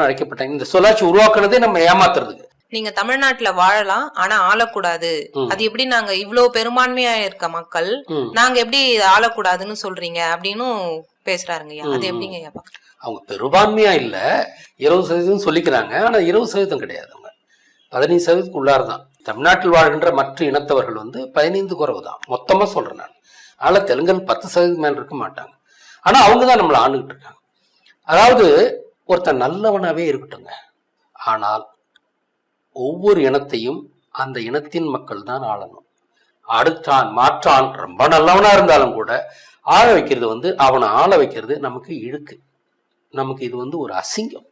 எல்லாரும் அழைக்கப்பட்டாங்க. இந்த சொல்லாட்சி உருவாக்குனதே நம்ம ஏமாத்துறதுக்கு. நீங்க தமிழ்நாட்டுல வாழலாம், ஆனா ஆளக்கூடாது. அது எப்படி நாங்க இவ்வளவு பெரும்பான்மையா இருக்க மக்கள் நாங்க எப்படி ஆளக்கூடாதுன்னு சொல்றீங்க அப்படின்னு பேசுறாருங்கய்யா. அது எப்படிங்க ஐயா? அவங்க பெரும்பான்மையா இல்ல, 20% சொல்லிக்கிறாங்க. ஆனா 20% கிடையாது. அவங்க 15% உள்ளார்தான். தமிழ்நாட்டில் வாழ்கின்ற மற்ற இனத்தவர்கள் 15 குறைவு தான் மொத்தமா சொல்றேன் நான். அதனால தெலுங்கல் 10% மேல இருக்க மாட்டாங்க. ஆனா அவங்கதான் நம்மளை ஆண்டுகிட்டு இருக்காங்க. அதாவது ஒருத்தன் நல்லவனாவே இருக்கட்டுங்க, ஆனால் ஒவ்வொரு இனத்தையும் அந்த இனத்தின் மக்கள் தான் ஆளணும். அடுத்தான் மாற்றான் ரொம்ப நல்லவனா இருந்தாலும் கூட ஆள வைக்கிறது அவனை ஆள வைக்கிறது நமக்கு இழுக்கு. நமக்கு இது ஒரு அசிங்கம்.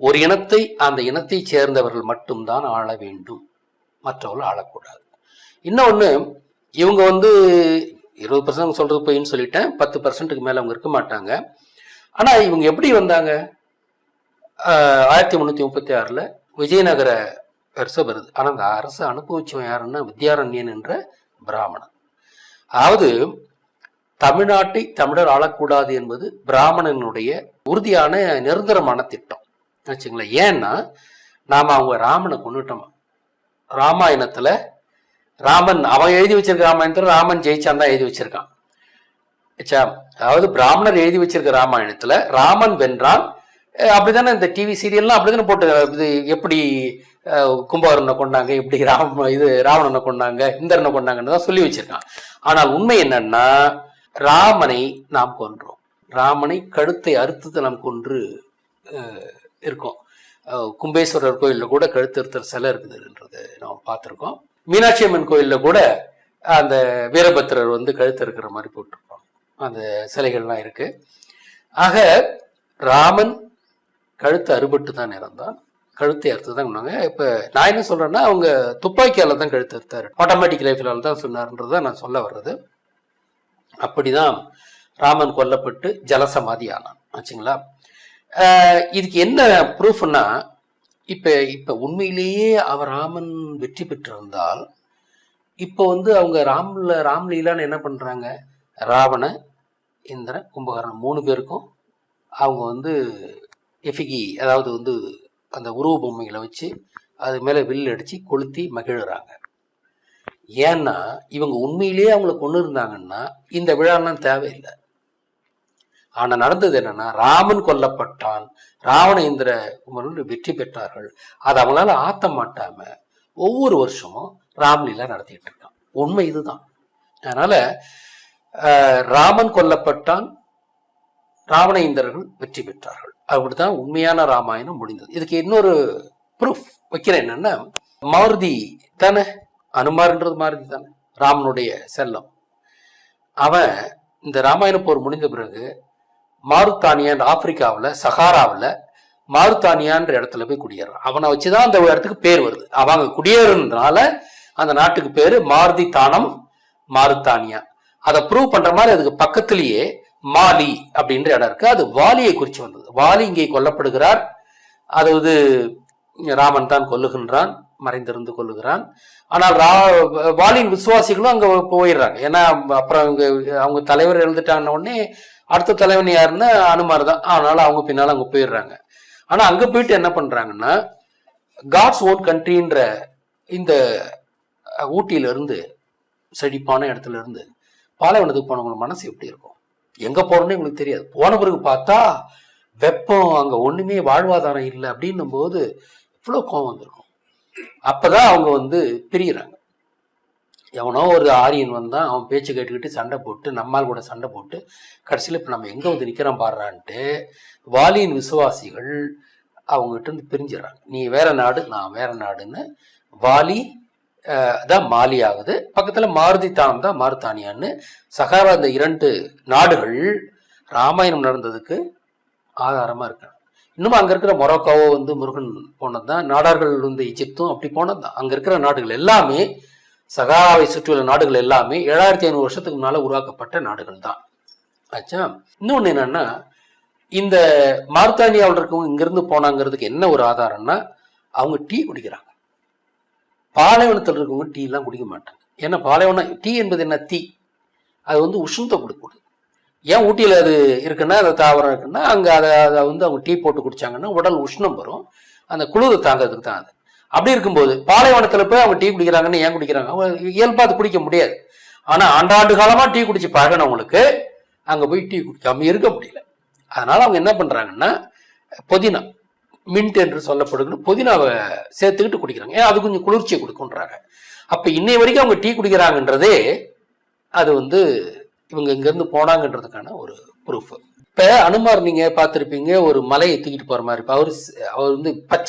ஒரு இனத்தை அந்த இனத்தை சேர்ந்தவர்கள் மட்டும்தான் ஆள வேண்டும், மற்றவர்கள் ஆளக்கூடாது. இன்னொன்னு, இவங்க 20% சொல்றது போயின்னு சொல்லிட்டேன், 10%க்கு மேல அவங்க இருக்க மாட்டாங்க. ஆனா இவங்க எப்படி வந்தாங்க? 1336 விஜயநகர அரசு வருது. ஆனா அந்த அரசு அனுபவிச்சவன் யாருன்னா வித்யாரண்யன் என்ற பிராமணன். அதாவது தமிழ்நாட்டை தமிழர் ஆளக்கூடாது என்பது பிராமணனுடைய உறுதியான நிரந்தரமான திட்டம் வச்சுங்களேன். ஏன்னா நாம அவங்க ராமனை கொண்டுட்டோம். ராமாயணத்துல ராமன் அவன் எழுதி வச்சிருக்க ராமாயணத்துல ராமன் ஜெயிச்சான் தான் எழுதி வச்சிருக்கான். அதாவது பிராமணர் எழுதி வச்சிருக்க ராமாயணத்துல ராமன் வென்றான். அப்படித்தானே இந்த டிவி சீரியல்லாம் அப்படித்தானே போட்டு இது எப்படி கும்பகர்ணனை கொண்டாங்க, எப்படி ராவணனை கொண்டாங்க, இந்திரனை கொண்டாங்கன்னு தான் சொல்லி வச்சிருக்கான். ஆனால் உண்மை என்னன்னா ராமனை நாம் கொன்றோம். ராமனை கழுத்தை அறுத்து நாம் கொன்று இருக்கோம். கும்பேஸ்வரர் கோயில்ல கூட கழுத்து அறுத்தல் சிலை இருக்குதுன்றது நம்ம பார்த்துருக்கோம். மீனாட்சி அம்மன் கோயில்ல கூட அந்த வீரபத்திரர் கழுத்து இருக்கிற மாதிரி போட்டிருப்போம். அந்த சிலைகள்லாம் இருக்கு. ஆக ராமன் கழுத்து அறுபட்டு தான் இறந்தான், கழுத்தை அறுத்து தான் கொண்டாங்க. இப்ப நான் என்ன சொல்றேன்னா அவங்க துப்பாக்கியால தான் கழுத்து அறுத்தாரு, ஆட்டோமேட்டிக் ரைஃபிளால தான் சொன்னார்ன்றத நான் சொல்ல வர்றது. அப்படிதான் ராமன் கொல்லப்பட்டு ஜலசமாதி ஆனான் ஆச்சுங்களா. இதுக்கு என்ன ப்ரூஃப்னா, இப்ப உண்மையிலேயே அவர் ராமன் வெற்றி பெற்றிருந்தால் இப்போ அவங்க ராம்லீலான்னு என்ன பண்றாங்க, ராவண இந்திர கும்பகர்ணன் 3 பேருக்கும் அவங்க எஃபிகி, அதாவது அந்த உருவ பொம்மைகளை வச்சு அது மேல வில் அடிச்சு கொளுத்தி மகிழ்றாங்க. ஏன்னா இவங்க உண்மையிலேயே அவங்கள கொண்டு இருந்தாங்கன்னா இந்த விழாலாம் தேவையில்லை. ஆனா நடந்தது என்னன்னா, ராமன் கொல்லப்பட்டான், ராவண இந்திர கும்பகர்ணன் வெற்றி பெற்றார்கள். அதை அவங்களால ஆத்த மாட்டாம ஒவ்வொரு வருஷமும் ராம்லீலா நடத்திட்டு இருக்கான். உண்மை இதுதான். அதனால ராமன் கொல்லப்பட்டான், ராவண இந்திரர்கள் வெற்றி பெற்றார்கள். அப்படித்தான் உண்மையான ராமாயணம் முடிந்தது. இதுக்கு இன்னொரு ப்ரூஃப் வைக்கிறேன். என்னன்னா, மாருதி தானே, அனுமார்ன்றது மாருதி தானே, ராமனுடைய செல்லம். அவன் இந்த ராமாயண போர் முடிந்த பிறகு மாருத்தானியான் ஆப்பிரிக்காவில் சஹாராவில் மாருத்தானியான்ற இடத்துல போய் குடியேறான். அவனை வச்சுதான் அந்த இடத்துக்கு பேர் வருது. அவங்க குடியேறதுனால அந்த நாட்டுக்கு பேரு மாருதி தானம் மாருத்தானியா. அதை ப்ரூவ் பண்ற மாதிரி அதுக்கு பக்கத்திலேயே மாலி அப்படின்ற இடம் இருக்கு. அது வாலியை குறிச்சு வந்தது. வாலி இங்கே கொல்லப்படுகிறார். அதாவது ராமன் தான் கொல்லுகின்றான், மறைந்திருந்து கொல்லுகிறான். ஆனால் வாலியின் விசுவாசிகளும் அங்க போயிடுறாங்க. ஏன்னா அப்புறம் அவங்க தலைவர் எழுந்துட்டான உடனே அடுத்த தலைவன் யாருன்னா அனுமார் தான். அதனால அவங்க பின்னால அங்க போயிடுறாங்க. ஆனா அங்க போயிட்டு என்ன பண்றாங்கன்னா, காட்ஸ் ஓன் கண்ட்ரின்ற இந்த ஊட்டியில இருந்து, செழிப்பான இடத்துல இருந்து பாலைவனத்துக்கு போனவங்க மனசு எப்படி இருக்கும், எங்க போறோம்னு உங்களுக்கு தெரியாது. போன பிறகு பார்த்தா வெப்பம், அங்க ஒண்ணுமே வாழ்வாதாரம் இல்லை அப்படின்னும் போது இவ்வளவு கோபம் வந்திருக்கும். அப்பதான் அவங்க பிரிகிறாங்க. எவனோ ஒரு ஆரியன் வந்தான், அவன் பேச்சு கேட்டுக்கிட்டு சண்டை போட்டு, நம்மால் கூட சண்டை போட்டு, கடைசியில் இப்ப நம்ம எங்க நிக்கிறோம் பாடுறான்ட்டு வாலியின் விசுவாசிகள் அவங்ககிட்ட இருந்து பிரிஞ்சிடறாங்க. நீ வேற நாடு, நான் வேற நாடுன்னு. வாலி தான் மாலி ஆகுது, பக்கத்துல மாருதி தானம் தான் மாருத்தானியான்னு. சகாரா, இந்த 2 நாடுகள் ராமாயணம் நடந்ததுக்கு ஆதாரமா இருக்காங்க. இன்னும் அங்க இருக்கிற மொரோக்காவோ முருகன் போனதுதான், நாடார்கள் எகிப்தும் அப்படி போனதுதான். அங்க இருக்கிற நாடுகள் எல்லாமே, சகாராவை சுற்றியுள்ள நாடுகள் எல்லாமே 7500 வருஷத்துக்கு முன்னால உருவாக்கப்பட்ட நாடுகள் தான் ஆச்சா. இன்னொன்னு என்னன்னா, இந்த மார்த்தானியாவில் இருக்கவங்க இங்கிருந்து போனாங்கிறதுக்கு என்ன ஒரு ஆதாரம்னா, அவங்க டீ குடிக்கிறாங்க. பாலைவனத்தில் இருக்கவங்க டீ எல்லாம் குடிக்க மாட்டாங்க. ஏன்னா பாலைவனம் டீ என்பது என்ன, தீ, அது உஷ்ணத்தை கொடுக்கக்கூடாது. ஏன் ஊட்டியில் அது இருக்குன்னா, அது தாவரம் இருக்குன்னா, அங்கே அதை வந்து அவங்க டீ போட்டு குடிச்சாங்கன்னா உடல் உஷ்ணம் வரும். அந்த குளிர் தாங்கிறதுக்கு தான் அது. அப்படி இருக்கும்போது பாலைவனத்தில் போய் அவங்க டீ குடிக்கிறாங்கன்னு ஏன் குடிக்கிறாங்க? அவங்க இயல்பாக அது குடிக்க முடியாது. ஆனால் ஆண்டாண்டு காலமாக டீ குடிச்சு பழகினவங்களுக்கு அங்கே போய் டீ குடிக்காம இருக்க முடியல. அதனால அவங்க என்ன பண்ணுறாங்கன்னா, புதினா மின்ட் என்று சொல்லப்படுகிற புதினாவை சேர்த்துக்கிட்டு குடிக்கிறாங்க. ஏன் அது கொஞ்சம் குளிர்ச்சியை கொடுக்குன்றாங்க. அப்போ இன்னை வரைக்கும் அவங்க டீ குடிக்கிறாங்கன்றதே அது வந்து இவங்க இங்கேருந்து போனாங்கன்றதுக்கான ஒரு ப்ரூஃப். இப்போ அனுமார் நீங்கள் பார்த்துருப்பீங்க, ஒரு மலையை தூக்கிட்டு போகிற மாதிரி. இப்போ அவர் வந்து பச்சை